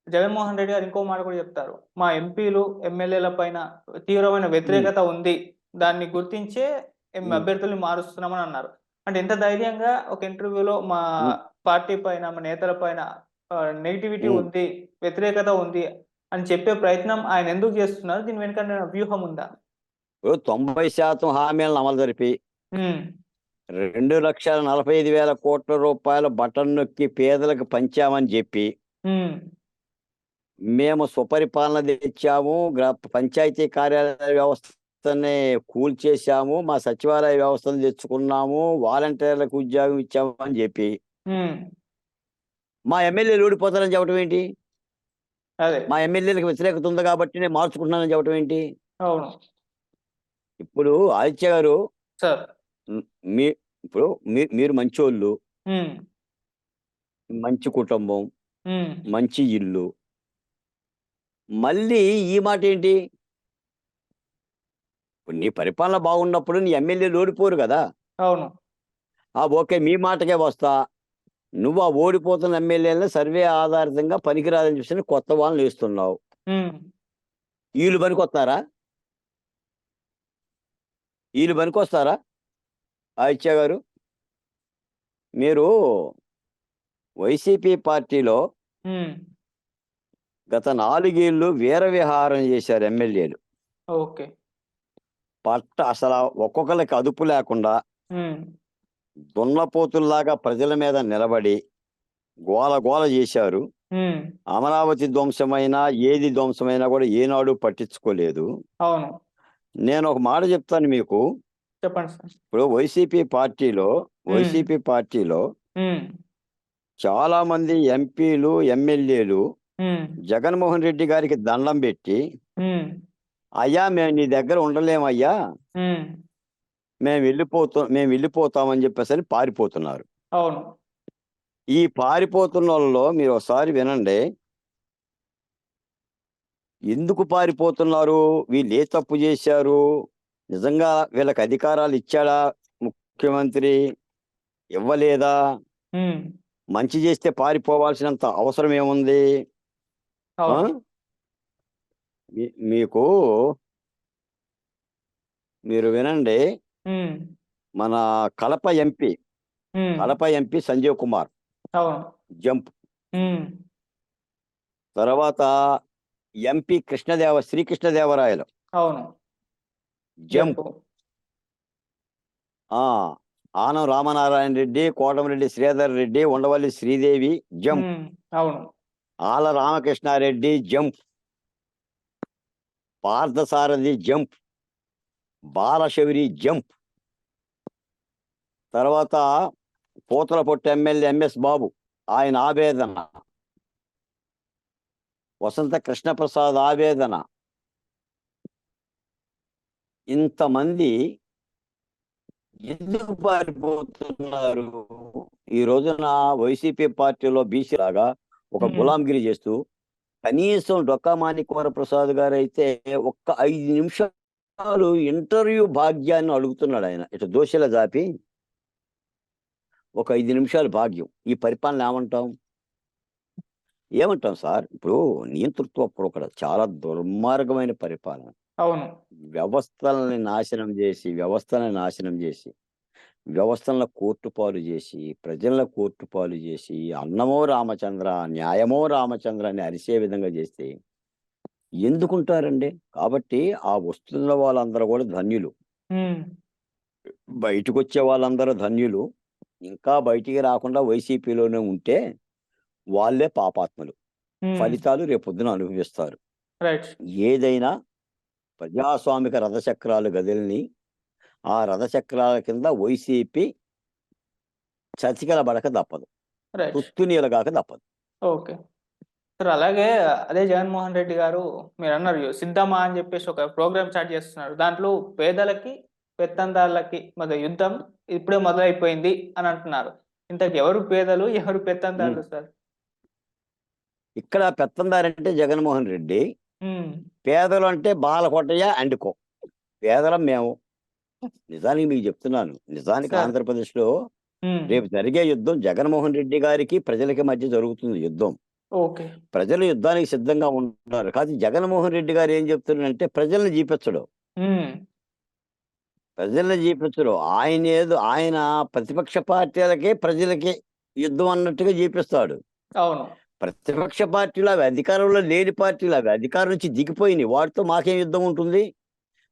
జగన్మోహన్ రెడ్డి గారు ఇంకో మాట కూడా చెప్తారు. మా ఎంపీలు, ఎమ్మెల్యేల పైన తీవ్రమైన ఉమ్, వ్యతిరేకత ఉంది. దాన్ని గుర్తించే ఉమ్, అభ్యర్థుల్ని మారుస్తున్నామని అన్నారు. అంటే ఇంత ధైర్యంగా ఒక ఇంటర్వ్యూలో మా ఉమ్, పార్టీ పైన, మా నేతల పైన నెగటివిటీ ఉమ్. ఉంది, వ్యతిరేకత ఉంది అని చెప్పే ప్రయత్నం ఆయన ఎందుకు చేస్తున్నారు? దీని వెనుక వ్యూహం ఉందా? ఇప్పుడు 90% హామీలను అమలు జరిపి హ్మ్. 2,45,000 కోట్ల రూపాయల బటన్ నొక్కి పేదలకు పంచామని చెప్పి హ్మ్. మేము సుపరిపాలన తెచ్చాము, పంచాయతీ కార్యాలయ వ్యవస్థని కూల్చేశాము, మా సచివాలయ వ్యవస్థను తెచ్చుకున్నాము, వాలంటీర్లకు ఉద్యోగం ఇచ్చాము అని చెప్పి హ్మ్. మా ఎమ్మెల్యేలు ఓడిపోతారని చెప్పడం ఏంటి? అదే. మా ఎమ్మెల్యేలకు వ్యతిరేకత ఉంది కాబట్టి నేను మార్చుకుంటున్నానని చెప్పడం ఏంటి? అవును. ఇప్పుడు ఆదిత్య గారు, సార్. మ్, మీ ఇప్పుడు మీరు మంచోళ్ళు, హ్మ్. మంచి కుటుంబం, హ్మ్. మంచి ఇల్లు, మళ్ళీ ఈ మాట ఏంటి? ఇప్పుడు నీ పరిపాలన బాగున్నప్పుడు నీ ఎమ్మెల్యేలు ఓడిపోరు కదా. అవును. ఓకే, మీ మాటకే వస్తా. నువ్వు ఆ ఓడిపోతున్న ఎమ్మెల్యేలను సర్వే ఆధారితంగా పనికిరాదని చూసి కొత్త వాళ్ళని వేస్తున్నావు. హ్మ్. వీళ్ళు పనికొస్తారా? వీళ్ళు పనికొస్తారా? ఆదిత్య గారు, మీరు వైసీపీ పార్టీలో హ్మ్. గత 4 ఏళ్ళు వీర విహారం చేశారు ఎమ్మెల్యేలు. ఓకే. అసలు ఒక్కొక్కరికి అదుపు లేకుండా హ్మ్. దున్నపోతుల్లాగా ప్రజల మీద నిలబడి గోల గోల చేశారు. హ్మ్. అమరావతి ధ్వంసమైనా ఏది ధ్వంసమైనా కూడా ఏనాడు పట్టించుకోలేదు. అవును. నేను ఒక మాట చెప్తాను మీకు. చెప్పండి సార్. ఇప్పుడు హ్మ్. వైసీపీ పార్టీలో హ్మ్. చాలా మంది ఎంపీలు, ఎమ్మెల్యేలు హ్మ్. జగన్మోహన్ రెడ్డి గారికి దండం పెట్టి, హ్మ్. అయ్యా మేము నీ దగ్గర ఉండలేమయ్యా, హ్మ్. మేము వెళ్ళిపోతామని చెప్పేసి పారిపోతున్నారు. అవును. ఈ పారిపోతున్న వాళ్ళలో మీరు ఒకసారి వినండి. ఎందుకు పారిపోతున్నారు? వీళ్ళు ఏ తప్పు చేశారు? నిజంగా వీళ్ళకి అధికారాలు ఇచ్చాడా ముఖ్యమంత్రి? ఇవ్వలేదా? హ్మ్. మంచి చేస్తే పారిపోవాల్సినంత అవసరం ఏముంది? ఆ? అవును. మీకు మీరు వినండి. హ్మ్. మన కడప ఎంపీ హ్మ్. కడప ఎంపీ సంజీవ్ కుమార్ అవును. జంప్. హ్మ్. తర్వాత ఎంపీ శ్రీకృష్ణదేవరాయలు అవును. జంప్. జంపు. ఆ ఆనం రామనారాయణ రెడ్డి, కోటమిరెడ్డి శ్రీధర్ రెడ్డి, ఉండవల్లి శ్రీదేవి జంప్. హ్మ్. అవును. Alla Ramakrishna Reddy jump. Parthasarathy jump. Balashowry jump. తర్వాత పూతలపొట్టు ఎమ్మెల్యే ఎంఎస్ బాబు, ఆయన ఆవేదన. వసంత కృష్ణప్రసాద్ ఆవేదన. ఇంతమంది ఎందుకు పారిపోతున్నారు? ఈ రోజున వైసీపీ పార్టీలో బీసీ లాగా ఒక హ్మ్. గులాంగిరి చేస్తూ, కనీసం డొక్కా మాణిక్య ప్రసాద్ గారు అయితే ఒక్క 5 నిమిషాలు ఇంటర్వ్యూ భాగ్యాన్ని అడుగుతున్నాడు. ఆయన ఇటు దోశల జాపి ఒక 5 నిమిషాలు భాగ్యం. ఈ పరిపాలన ఏమంటాం సార్? ఇప్పుడు నియంతృత్వ చాలా దుర్మార్గమైన పరిపాలన. అవును. వ్యవస్థలను నాశనం చేసి, వ్యవస్థలను కోర్టు పాలు చేసి, ప్రజలను కోర్టు పాలు చేసి, అన్నమో రామచంద్ర, న్యాయమో రామచంద్ర అని అరిసే విధంగా చేస్తే ఎందుకుంటారండి? కాబట్టి ఆ వస్తున్న వాళ్ళందరూ కూడా ధన్యులు. హ్మ్. బయటకొచ్చే వాళ్ళందరూ ధన్యులు. ఇంకా బయటికి రాకుండా వైసీపీలోనే ఉంటే వాళ్ళే పాపాత్ములు. హ్మ్. ఫలితాలు రేపొద్దున అనుభవిస్తారు. రైట్. ఏదైనా ప్రజాస్వామిక రథచక్రాలు గదిలిని, ఆ రథచక్రాల కింద వైసీపీ చతికిలబడక తప్పదు. రైట్. తుత్తునీలగాక తప్పదు. ఓకే. సార్ అలాగే అదే జగన్మోహన్ రెడ్డి గారు మీరన్నారు సిద్ధమా అని చెప్పేసి ఒక ప్రోగ్రామ్ స్టార్ట్ చేస్తున్నారు. దాంట్లో పేదలకి, పెత్తందారులకి మధ్య యుద్ధం ఇప్పుడే మొదలైపోయింది అని అంటున్నారు. ఇంతకి ఎవరు పేదలు? ఎవరు హ్మ్. పెత్తందారులు సార్? ఇక్కడ పెత్తందారంటే జగన్మోహన్ రెడ్డి, హ్మ్. పేదలు అంటే బాలకొట్టయ్య అండ్ కో. పేదలం మేము. నిజానికి మీకు చెప్తున్నాను. నిజానికి సార్. ఆంధ్రప్రదేశ్‌లో హ్మ్. రేపు జరిగే యుద్ధం జగన్మోహన్ రెడ్డి గారికి, ప్రజలకి మధ్య జరుగుతుంది యుద్ధం. ఓకే. ప్రజలు యుద్ధానికి సిద్ధంగా ఉన్నారు. కాదు జగన్మోహన్ రెడ్డి గారు ఏం చెప్తున్నారంటే ప్రజల్ని జీపించడు. హ్మ్. ప్రజల్ని జీపించడు. ఆయన ప్రతిపక్ష పార్టీలకే, ప్రజలకే యుద్ధం అన్నట్టుగా జీపిస్తాడు. అవును. ప్రతిపక్ష పార్టీలు అవి అధికారంలో లేని పార్టీలు అవి అధికారం నుంచి దిగిపోయినాయి. వాటితో మాకేం యుద్ధం ఉంటుంది?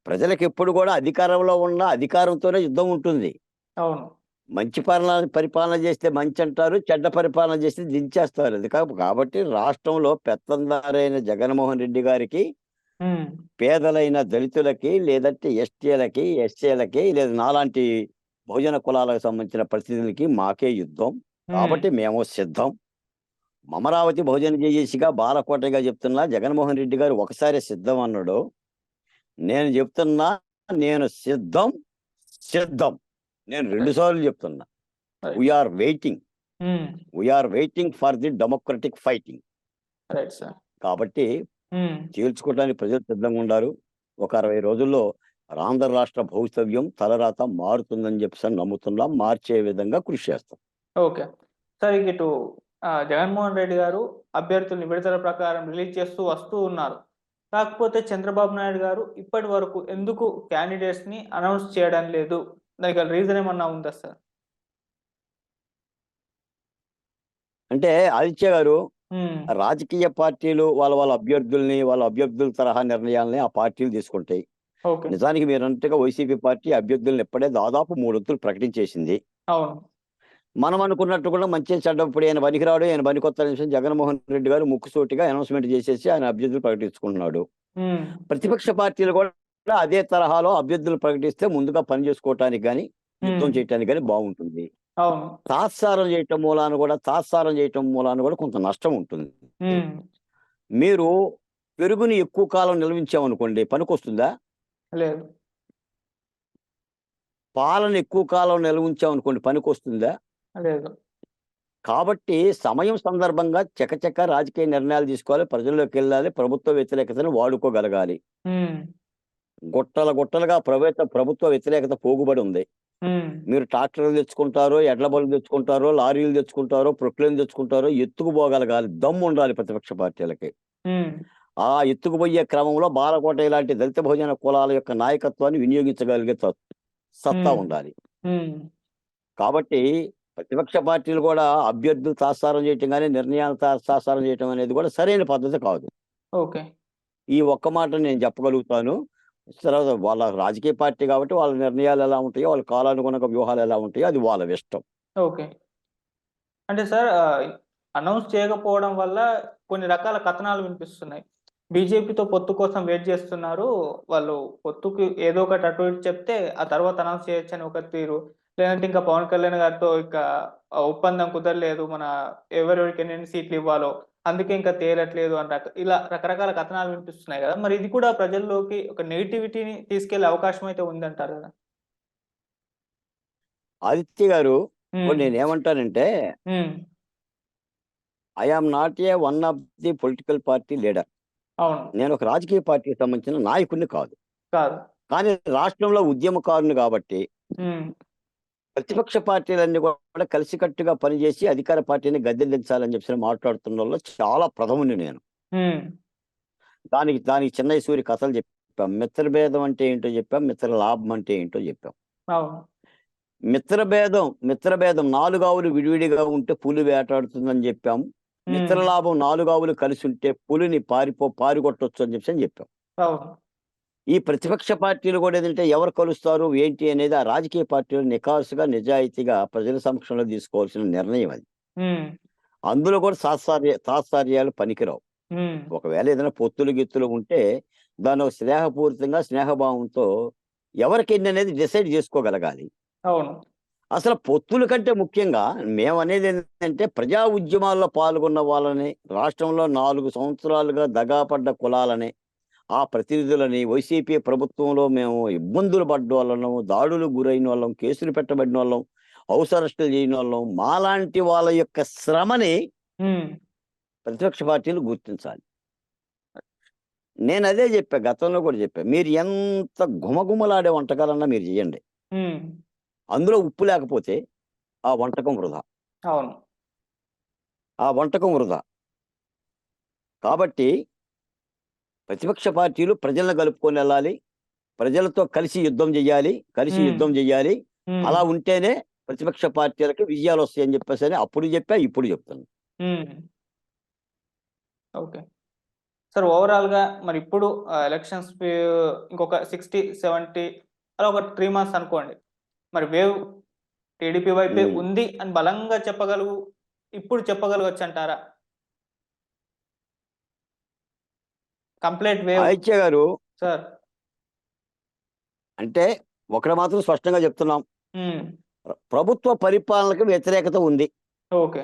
ప్రజలకు ఎప్పుడు కూడా అధికారంలో ఉన్న అధికారంతోనే యుద్ధం ఉంటుంది. అవును. మంచి పరిపాలన చేస్తే మంచి అంటారు. చెడ్డ పరిపాలన చేస్తే దించేస్తారు. అది కాబట్టి రాష్ట్రంలో పెత్తందారైన జగన్మోహన్ రెడ్డి గారికి హ్మ్. పేదలైన దళితులకి, లేదంటే ఎస్టీలకి, ఎస్సీలకి లేదా నాలాంటి బహుజన కులాలకు సంబంధించిన పరిస్థితులకి మాకే యుద్ధం. హ్మ్. కాబట్టి మేము సిద్ధం. అమరావతి బహుజన జేఏసీగా బాలకోటగా చెప్తున్నా జగన్మోహన్ రెడ్డి గారు ఒకసారి సిద్ధం అన్నాడు. నేను చెప్తున్నా నేను సిద్ధం, సిద్ధం. నేను 2 రైట్. సార్లు చెప్తున్నా. We right. Are waiting. Hmm. We are waiting for the democratic fighting. Right sir. కాబట్టి హ్మ్. తేల్చుకోవడానికి ప్రజలు సిద్ధంగా ఉండారు. ఒక 60 రోజుల్లో ఆంధ్ర రాష్ట్ర భవితవ్యం తలరాత మారుతుందని చెప్పేసి నమ్ముతున్నాం. మార్చే విధంగా కృషి చేస్తాం. ఓకే. సార్ ఇక ఇటు జగన్మోహన్ రెడ్డి గారు అభ్యర్థుల్ని విడతల ప్రకారం రిలీజ్ చేస్తూ వస్తూ ఉన్నారు. కాకపోతే చంద్రబాబు నాయుడు గారు ఇప్పటి వరకు ఎందుకు క్యాండిడేట్స్‌ని అనౌన్స్ చేయడం లేదు? దానికి రీజన్ ఏమన్నా ఉందా సార్? అంటే ఆదిత్య గారు హ్మ్. రాజకీయ పార్టీలు వాళ్ళ అభ్యర్థుల తరహా నిర్ణయాల్ని ఆ పార్టీలు తీసుకుంటాయి. ఓకే. నిజానికి మీరన్నట్టుగా వైసీపీ పార్టీ అభ్యర్థులను ఇప్పుడే దాదాపు 3 వంతులు ప్రకటించేసింది. అవును. మనం అనుకున్నట్టు కూడా మంచి చెడ్డ ఇప్పుడు ఈయన పనికిరాడు, ఈయన పనికొత్త విషయం జగన్మోహన్ రెడ్డి గారు ముక్కుసూటిగా అనౌన్స్‌మెంట్ చేసేసి ఆయన అభ్యర్థులు ప్రకటించుకుంటున్నాడు. హ్మ్. ప్రతిపక్ష పార్టీలు కూడా అదే తరహాలో అభ్యర్థులు ప్రకటిస్తే ముందుగా పని చేసుకోవటానికి గాని, హ్మ్. యుద్ధం చేయటానికి గాని బావుంటుంది. అవును. తాత్సారం చేయటం మూలాన కూడా కొంత నష్టం ఉంటుంది. హ్మ్. మీరు పెరుగుని ఎక్కువ కాలం నిల్వించామనుకోండి పనికొస్తుందా? లేదు. పాలను ఎక్కువ కాలం నిల్వ ఉంచామనుకోండి పనికొస్తుందా? లేదు. కాబట్టి సమయం సందర్భంగా చకచక రాజకీయ నిర్ణయాలు తీసుకోవాలి. ప్రజల్లోకెళ్ళాలి. ప్రభుత్వ వ్యతిరేకతను వాడుకోగలగాలి. హ్మ్. గుట్టలుగా ప్రభుత్వ వ్యతిరేకత పోగుబడి ఉంది. హ్మ్. మీరు ట్రాక్టర్లు తెచ్చుకుంటారో, ఎడ్ల బళ్ళు తెచ్చుకుంటారో, లారీలు తెచ్చుకుంటారో, ప్రొక్లేన్లు తెచ్చుకుంటారో ఎత్తుకుపోగలగాలి. దమ్ముండాలి ప్రతిపక్ష పార్టీలకి. హ్మ్. ఆ ఎత్తుకుపోయే క్రమంలో బాలకోట ఇలాంటి దళిత బహుజన కులాల యొక్క నాయకత్వాన్ని వినియోగించగలిగే సత్తా హ్మ్. ఉండాలి. హ్మ్. కాబట్టి ప్రతిపక్ష పార్టీలు కూడా అభ్యర్థులు తాత్సారం చేయటం గాని, నిర్ణయాలు తాత్సారం చేయటం అనేది కూడా సరైన పద్ధతి కాదు. ఓకే. ఈ ఒక్క మాట నేను చెప్పగలుగుతాను. తర్వాత వాళ్ళ రాజకీయ పార్టీ కాబట్టి వాళ్ళ నిర్ణయాలు ఎలా ఉంటాయో, వాళ్ళ కాలానుగుణంగా వ్యూహాలు ఎలా ఉంటాయో అది వాళ్ళ ఇష్టం. ఓకే. అంటే సార్ అనౌన్స్ చేయకపోవడం వల్ల కొన్ని రకాల కథనాలు వినిపిస్తున్నాయి. బీజేపీతో పొత్తు కోసం వెయిట్ చేస్తున్నారు. వాళ్ళు పొత్తుకి ఏదో ఒకటి అటు ఇటు చెప్తే ఆ తర్వాత అనౌన్స్ చేయొచ్చని ఒక తీరు. లేదంటే ఇంకా పవన్ కళ్యాణ్ గారితో ఇక ఒప్పందం కుదరలేదు. ఎవరెవరికి ఎన్నెన్ని సీట్లు ఇవ్వాలో అందుకే ఇంకా తేలట్లేదు అని ఇలా రకరకాల కథనాలు వినిపిస్తున్నాయి గదా! మరి ఇది కూడా ప్రజల్లోకి ఒక నెగటివిటీని తీసుకెళ్ళే అవకాశం అయితే ఉందంటారు గదా? ఆదిత్య గారు ఇప్పుడు హ్మ్. నేనేమంటానంటే, హ్మ్. I am not one of the political party leader. అవును. నేను ఒక రాజకీయ పార్టీకి సంబంధించిన నాయకుడిని కాదు. కాదు. కానీ రాష్ట్రంలో ఉద్యమకారుని కాబట్టి హ్మ్. ప్రతిపక్ష పార్టీలన్నీ కూడా కలిసికట్టుగా పనిచేసి అధికార పార్టీని గద్దెదించాలని చెప్పేసి మాట్లాడుతున్నోళ్ళలో చాలా ప్రథముడిని నేను. హ్మ్. దానికి దానికి చిన్నయి సూరి కథలు చెప్పాం. మిత్రభేదం అంటే ఏంటో చెప్పాం. మిత్ర లాభం అంటే ఏంటో చెప్పాం. అవును. మిత్రభేదం 4 ఆవులు విడివిడిగా ఉంటే పులి వేటాడుతుందని చెప్పాం. హ్మ్. మిత్రలాభం 4 ఆవులు కలిసుంటే పులిని పారిగొట్టొచ్చు అని చెప్పేసని చెప్పాం. అవును. ఈ ప్రతిపక్ష పార్టీలు కూడా ఏదంటే ఎవరు కలుస్తారు, ఏంటి అనేది ఆ రాజకీయ పార్టీలు నిఖార్సుగా, నిజాయితీగా ప్రజల సమక్షంలో తీసుకోవాల్సిన నిర్ణయం అది. హ్మ్. అందులో కూడా తాత్సార్యాలు పనికిరావు. హ్మ్. ఒకవేళ ఏదైనా పొత్తులు, గిత్తులు ఉంటే దాన్ని ఒక స్నేహపూరితంగా, స్నేహభావంతో ఎవరికెన్ననేది డిసైడ్ జేసుకోగలగాలి. అవును. అసలు పొత్తుల కంటే ముఖ్యంగా మేమనేదేంటంటే ప్రజా ఉద్యమాల్లో పాల్గొన్న వాళ్ళని, రాష్ట్రంలో 4 సంవత్సరాలుగా దగా పడ్డ కులాలని, ఆ ప్రతినిధులని వైసీపీ ప్రభుత్వంలో మేము ఇబ్బందులు పడ్డోళ్ళం, దాడులకు గురైనోళ్ళం, కేసులు పెట్టబడినోళ్ళం, హౌస్ అరెస్టులు జేయనోళ్ళం, మాలాంటి వాళ్ళ యొక్క శ్రమని హ్మ్. ప్రతిపక్ష పార్టీలు గుర్తించాలి. నేనదే జెప్పా. గతంలో కూడా జెప్పా. మీరు ఎంత గుమగుమలాడే వంటకాలన్నా మీరు జేయండి. హ్మ్. అందులో ఉప్పు లేకపోతే ఆ వంటకం వృధా. అవును. ఆ వంటకం వృధా. కాబట్టి ప్రతిపక్ష పార్టీలు ప్రజలను కలుపుకొని వెళ్ళాలి, ప్రజలతో కలిసి యుద్ధం చెయ్యాలి, యుద్ధం చెయ్యాలి. ఉమ్, అలా ఉంటేనే ప్రతిపక్ష పార్టీలకి విజయాలు వస్తాయని చెప్పేసి అని అప్పుడు చెప్పా, ఇప్పుడు చెప్తాను. ఉమ్. ఓకే సార్, ఓవరాల్ గా మరి ఇప్పుడు ఎలక్షన్స్ ఇంకొక 60-70 అలా ఒక 3 months అనుకోండి, మరి వేవ్ టీడీపీ వైపే ఉమ్. ఉంది అని బలంగా ఇప్పుడు చెప్పగలగచ్చు అంటారా? కంప్లీట్ వేవ్ ఆదిత్య గారు, సార్. అంటే ఒకటి మాత్రం స్పష్టంగా చెప్తున్నాం, ఉమ్, ప్రభుత్వ పరిపాలనకు వ్యతిరేకత ఉంది. ఓకే.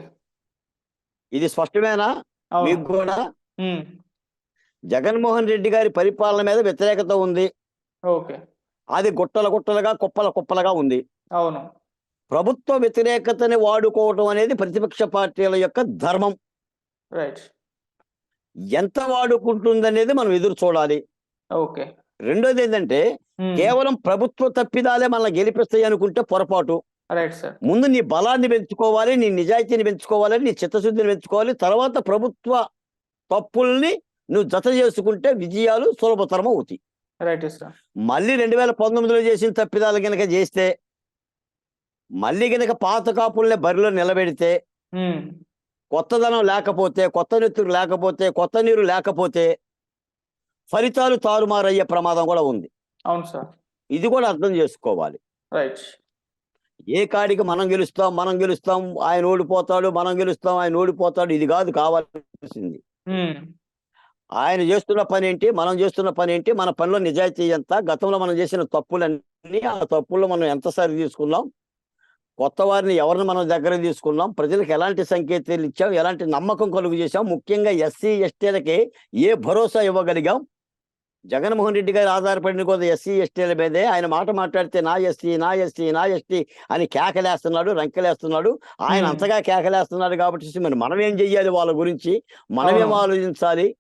ఇది స్పష్టమేనా అవును. మీకు కూడా? ఉమ్, జగన్మోహన్ రెడ్డి గారి పరిపాలన మీద వ్యతిరేకత ఉంది. ఓకే. అది గుట్టలుగా కుప్పలుగా ఉంది. అవును. ప్రభుత్వ వ్యతిరేకతని వాడుకోవటం అనేది ప్రతిపక్ష పార్టీల యొక్క ధర్మం. రైట్. ఎంత వాడుకుంటుందనేది మనం ఎదురు చూడాలి. ఓకే. రెండోది ఏంటంటే, కేవలం ప్రభుత్వ తప్పిదాలే మనల్ని గెలిపిస్తాయి అనుకుంటే పొరపాటు. Right sir. ముందు నీ బలాన్ని పెంచుకోవాలి, నీ నిజాయితీని పెంచుకోవాలి, నీ చిత్తశుద్ధిని పెంచుకోవాలి. తర్వాత ప్రభుత్వ తప్పుల్ని నువ్వు జత చేసుకుంటే విజయాలు సులభతరం అవుతాయి. Right sir. మళ్ళీ 2019లో చేసిన తప్పిదాలు గనక చేస్తే, మళ్ళీ గనక పాత కాపుల్ని బరిలో నిలబెడితే, కొత్తదనం లేకపోతే, కొత్త నెత్తురు లేకపోతే, కొత్త నీరు లేకపోతే ఫలితాలు తారుమారయ్యే ప్రమాదం కూడా ఉంది. అవును సార్. ఇది కూడా అర్థం చేసుకోవాలి. రైట్. ఏ కాడికి మనం గెలుస్తాం, ఆయన ఓడిపోతాడు, మనం గెలుస్తాం, ఆయన ఓడిపోతాడు, ఇది కాదు కావాల్సింది. ఆయన చేస్తున్న పని ఏంటి, మనం చేస్తున్న పని ఏంటి, మన పనిలో నిజాయితీ ఎంత, గతంలో మనం చేసిన తప్పులన్నీ, ఆ తప్పుల్లో మనం ఎంత సరి తీసుకున్నాం, కొత్త వారిని ఎవరిని మనం దగ్గర తీసుకున్నాం, ప్రజలకు ఎలాంటి సంకేతాలు ఇచ్చాం, ఎలాంటి నమ్మకం కలుగు చేశాం, ముఖ్యంగా ఎస్సీ ఎస్టీలకి ఏ భరోసా ఇవ్వగలిగాం. జగన్మోహన్ రెడ్డి గారు ఆధారపడిన కొద్ది ఎస్సీ ఎస్టీల మీదే. ఆయన మాట మాట్లాడితే నా ఎస్టీ అని కేకలేస్తున్నాడు, రంకెలేస్తున్నాడు. ఆయన అంతగా కేకలేస్తున్నాడు కాబట్టి మనం ఏం చెయ్యాలి, వాళ్ళ గురించి మనమేం ఆలోచించాలి.